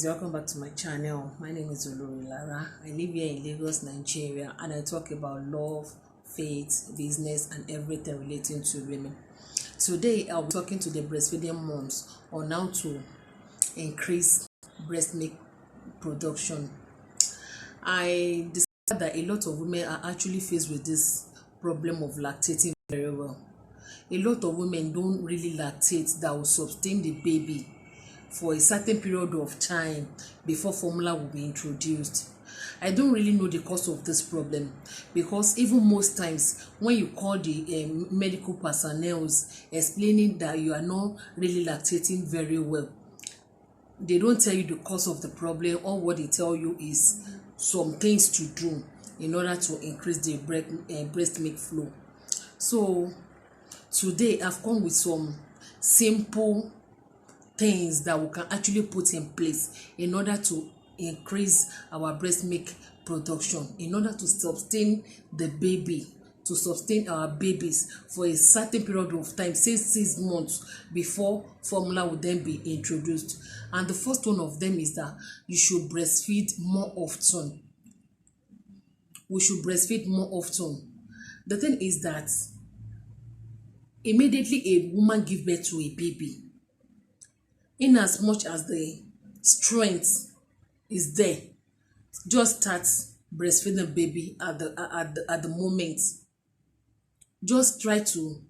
welcome back to my channel. My name is Lara. I live here in Lagos, Nigeria, and I talk about love, faith, business, and everything relating to women. Today, I'll be talking to the breastfeeding moms on how to increase breast milk production. I discovered that a lot of women are actually faced with this problem of lactating very well. A lot of women don't really lactate that will sustain the baby for a certain period of time before formula will be introduced. I don't really know the cause of this problem, because even most times when you call the medical personnel explaining that you are not really lactating very well, they don't tell you the cause of the problem. All what they tell you is some things to do in order to increase the breast milk flow. So today I've come with some simple things that we can actually put in place in order to increase our breast milk production, in order to sustain the baby, to sustain our babies for a certain period of time, say 6 months before formula will then be introduced. And the first one of them is that you should breastfeed more often. We should breastfeed more often. The thing is that immediately a woman gives birth to a baby, in as much as the strength is there, just start breastfeeding the baby at the moment. Just try to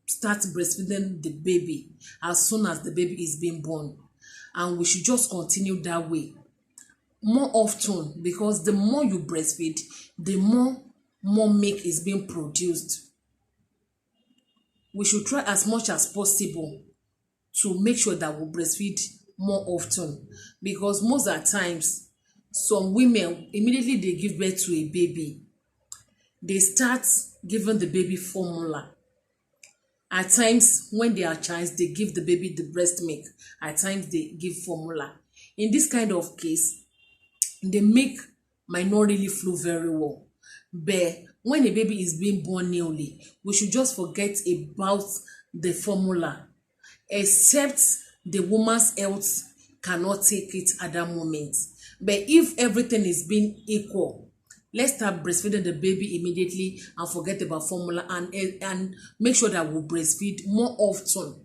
start breastfeeding the baby as soon as the baby is being born, and we should just continue that way more often, because the more you breastfeed, the more milk is being produced. We should try as much as possible to make sure that we breastfeed more often, because most of the times some women, immediately they give birth to a baby, they start giving the baby formula. At times when they are child, they give the baby the breast milk. At times they give formula. In this kind of case, the milk might not really flow very well. But when a baby is being born newly, we should just forget about the formula, except the woman's health cannot take it at that moment. But if everything is being equal, let's start breastfeeding the baby immediately and forget about formula, and make sure that we breastfeed more often.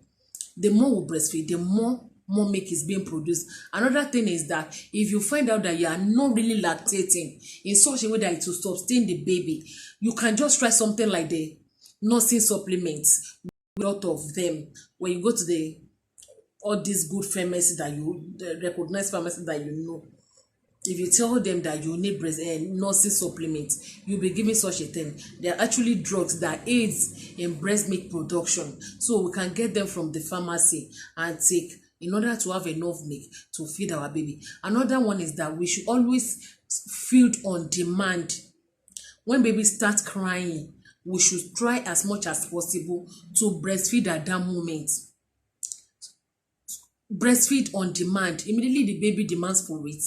The more we breastfeed, the more milk is being produced. Another thing is that if you find out that you are not really lactating in such a way that it will sustain the baby, you can just try something like the nursing supplements. A lot of them, when you go to all these good pharmacies that the recognized pharmacies that you know, if you tell them that you need nursing supplements, you'll be giving such a thing. They are actually drugs that aids in breast milk production, so we can get them from the pharmacy and take in order to have enough milk to feed our baby. Another one is that we should always feed on demand. When babies start crying, we should try as much as possible to breastfeed at that moment. Breastfeed on demand. Immediately the baby demands for it,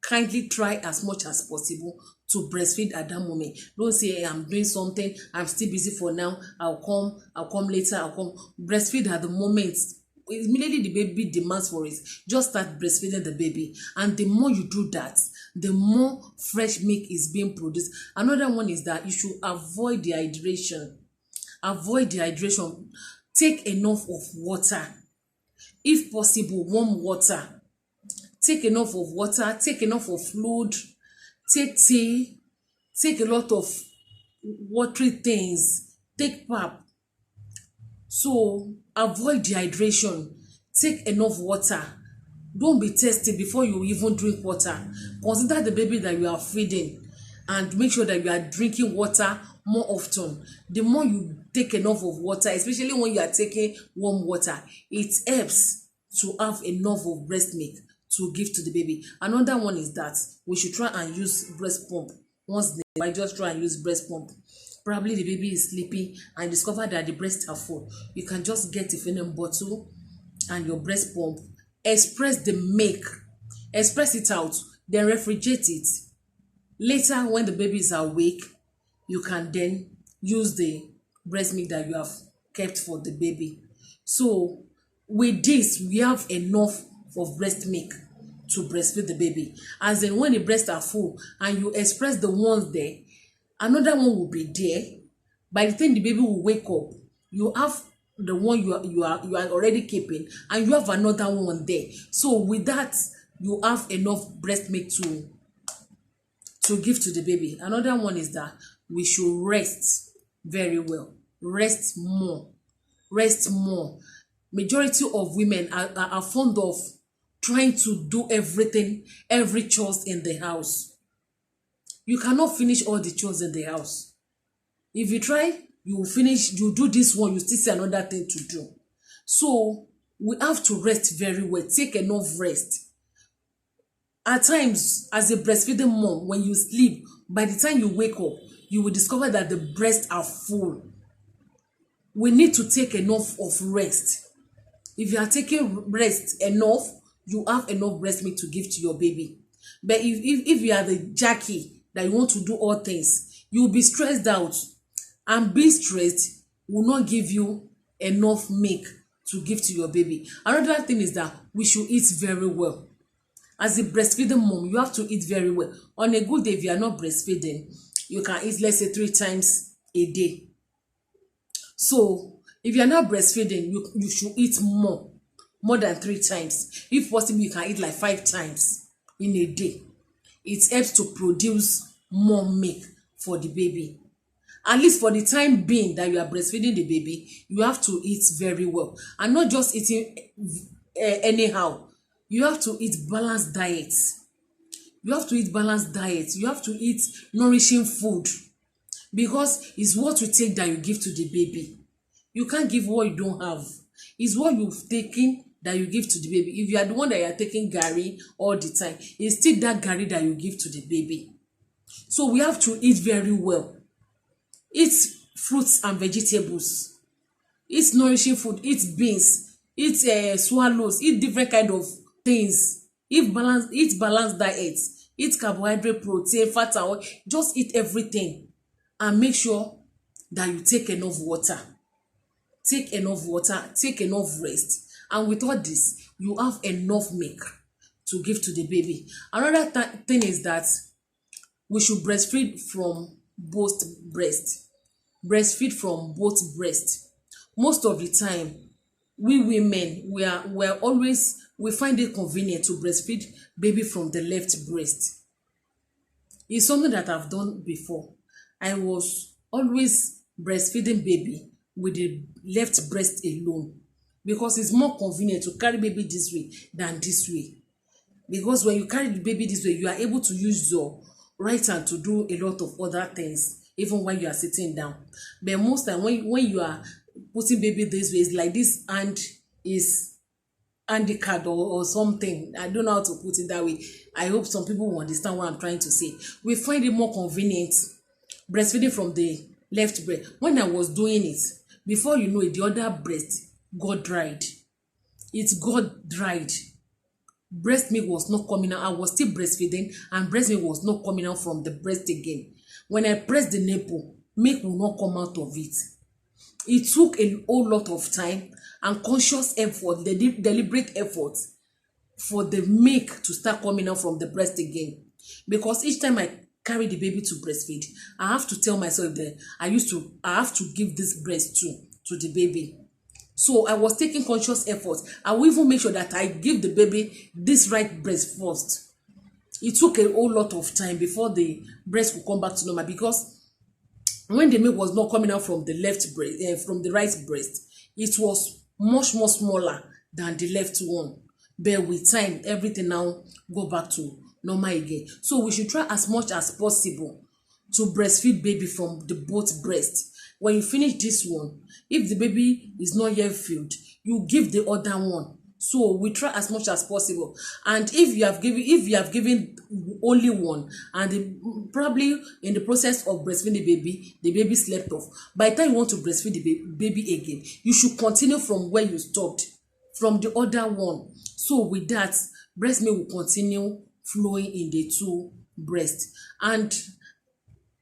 kindly try as much as possible to breastfeed at that moment. Don't say, hey, I'm doing something, I'm still busy for now, I'll come later, I'll come. Breastfeed at the moment. Immediately the baby demands for it, just start breastfeeding the baby. And the more you do that, the more fresh milk is being produced. Another one is that you should avoid dehydration. Avoid dehydration. Take enough of water. If possible, warm water. Take enough of water, take enough of fluid, take tea, take a lot of watery things, take pap. So avoid dehydration. Take enough water. Don't be thirsty before you even drink water. Consider the baby that you are feeding and make sure that you are drinking water more often. The more you take enough of water, especially when you are taking warm water, it helps to have enough of breast milk to give to the baby. Another one is that we should try and use breast pump. Once I just try and use breast pump. Probably the baby is sleeping and discover that the breasts are full. You can just get a feeding bottle and your breast pump. Express the milk. Express it out. Then refrigerate it. Later, when the baby is awake, you can then use the breast milk that you have kept for the baby. So with this, we have enough of breast milk to breastfeed the baby. As in, when the breasts are full and you express the ones there, another one will be there. By the time the baby will wake up, you have the one you are already keeping, and you have another one there. So with that, you have enough breast milk to give to the baby. Another one is that we should rest very well. Rest more. Rest more. Majority of women are fond of trying to do everything, every chores in the house. You cannot finish all the chores in the house. If you try, you will finish, you do this one, you still see another thing to do. So we have to rest very well. Take enough rest. At times, as a breastfeeding mom, when you sleep, by the time you wake up, you will discover that the breasts are full. We need to take enough of rest. If you are taking rest enough, you have enough breast milk to give to your baby. But if you are the Jackie that you want to do all things, you will be stressed out, and being stressed will not give you enough milk to give to your baby. Another thing is that we should eat very well. As a breastfeeding mom, you have to eat very well. On a good day, if you are not breastfeeding, you can eat, let's say, 3 times a day. So if you are not breastfeeding, you should eat more than 3 times. If possible, you can eat like 5 times in a day. It helps to produce more milk for the baby. At least for the time being that you are breastfeeding the baby, you have to eat very well, and not just eating anyhow. You have to eat balanced diets. You have to eat balanced diets. You have to eat nourishing food, because it's what you take that you give to the baby. You can't give what you don't have. It's what you've taken that you give to the baby. If you are the one that you are taking garri all the time, it's still that garri that you give to the baby. So we have to eat very well. Eat fruits and vegetables. Eat nourishing food. Eat beans. Eat swallows. Eat different kind of things. Eat balanced diets. Eat carbohydrate, protein, fat, and oil. Just eat everything, and make sure that you take enough water. Take enough water. Take enough rest. And with all this, you have enough milk to give to the baby. Another thing is that we should breastfeed from both breasts. Breastfeed from both breasts. Most of the time, we women, we find it convenient to breastfeed baby from the left breast. It's something that I've done before. I was always breastfeeding baby with the left breast alone, because it's more convenient to carry baby this way than this way. Because when you carry the baby this way, you are able to use your right hand to do a lot of other things, even when you are sitting down. But most time, when you are putting baby this way, it's like this hand is handicapped or something. I don't know how to put it that way. I hope some people will understand what I'm trying to say. We find it more convenient breastfeeding from the left breast. When I was doing it, before you know it, the other breast got dried. It got dried. Breast milk was not coming out. I was still breastfeeding, and breast milk was not coming out from the breast again. When I pressed the nipple, milk will not come out of it. It took a whole lot of time and conscious effort, the deliberate effort, for the milk to start coming out from the breast again. Because each time I carry the baby to breastfeed, I have to tell myself that I have to give this breast to the baby. So I was taking conscious effort. I will even make sure that I give the baby this right breast first. It took a whole lot of time before the breast would come back to normal, because when the milk was not coming out from the left breast, from the right breast, it was much more smaller than the left one. But with time, everything now go back to normal again. So we should try as much as possible to breastfeed baby from the both breasts. When you finish this one, if the baby is not yet filled, you give the other one. So we try as much as possible. And if you have given only one, and probably in the process of breastfeeding the baby slept off, by the time you want to breastfeed the baby again, you should continue from where you stopped, from the other one. So with that, breast milk will continue flowing in the two breasts. And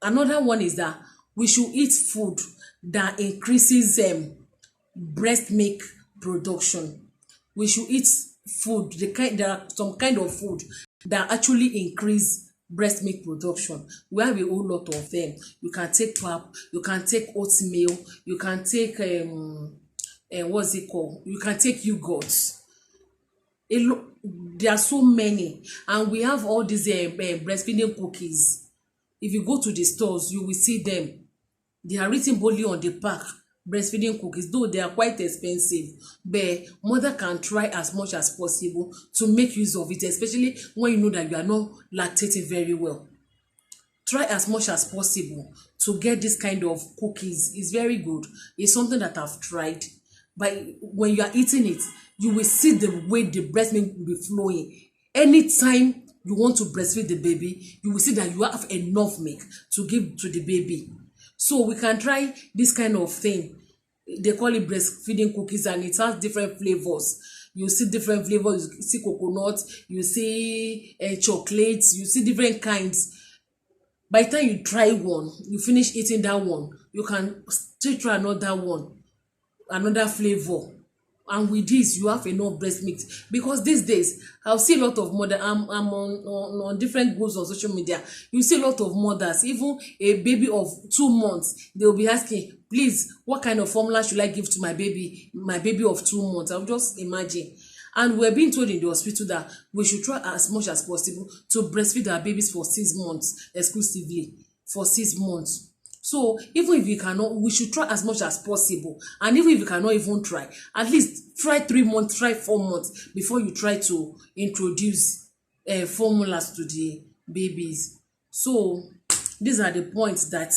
another one is that we should eat food that increases breast milk production. We should eat food, there are some kind of food that actually increase breast milk production. We have a whole lot of them. You can take pap, you can take oatmeal, you can take what's it called, you can take yogurt. There are so many, and we have all these breastfeeding cookies. If you go to the stores, you will see them. They are written boldly on the pack, breastfeeding cookies, though they are quite expensive, but mother can try as much as possible to make use of it, especially when you know that you are not lactating very well. Try as much as possible to get this kind of cookies. It's very good. It's something that I've tried. But when you are eating it, you will see the way the breast milk will be flowing. Anytime you want to breastfeed the baby, you will see that you have enough milk to give to the baby. So we can try this kind of thing. They call it breastfeeding cookies, and it has different flavors. You see different flavors. You see coconut, you see chocolates, you see different kinds. By the time you try one, you finish eating that one, you can still try another one, another flavor, and with this you have enough breast milk. Because these days I've seen a lot of mother, I'm on different groups on social media. You see a lot of mothers, even a baby of 2 months, they will be asking, please, what kind of formula should I give to my baby of 2 months? I'll just imagine. And we're being told in the hospital that we should try as much as possible to breastfeed our babies for 6 months exclusively, for 6 months. So even if you cannot, we should try as much as possible. And even if you cannot even try, at least try 3 months, try 4 months before you try to introduce formulas to the babies. So these are the points that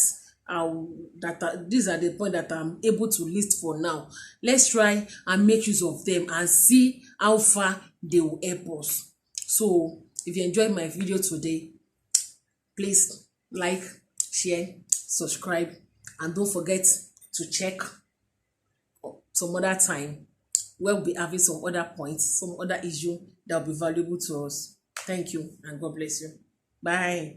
these are the points that I'm able to list for now. Let's try and make use of them and see how far they will help us. So if you enjoyed my video today, please like, share, subscribe, and don't forget to check some other time where we'll be having some other points, some other issue that will be valuable to us. Thank you, and God bless you. Bye.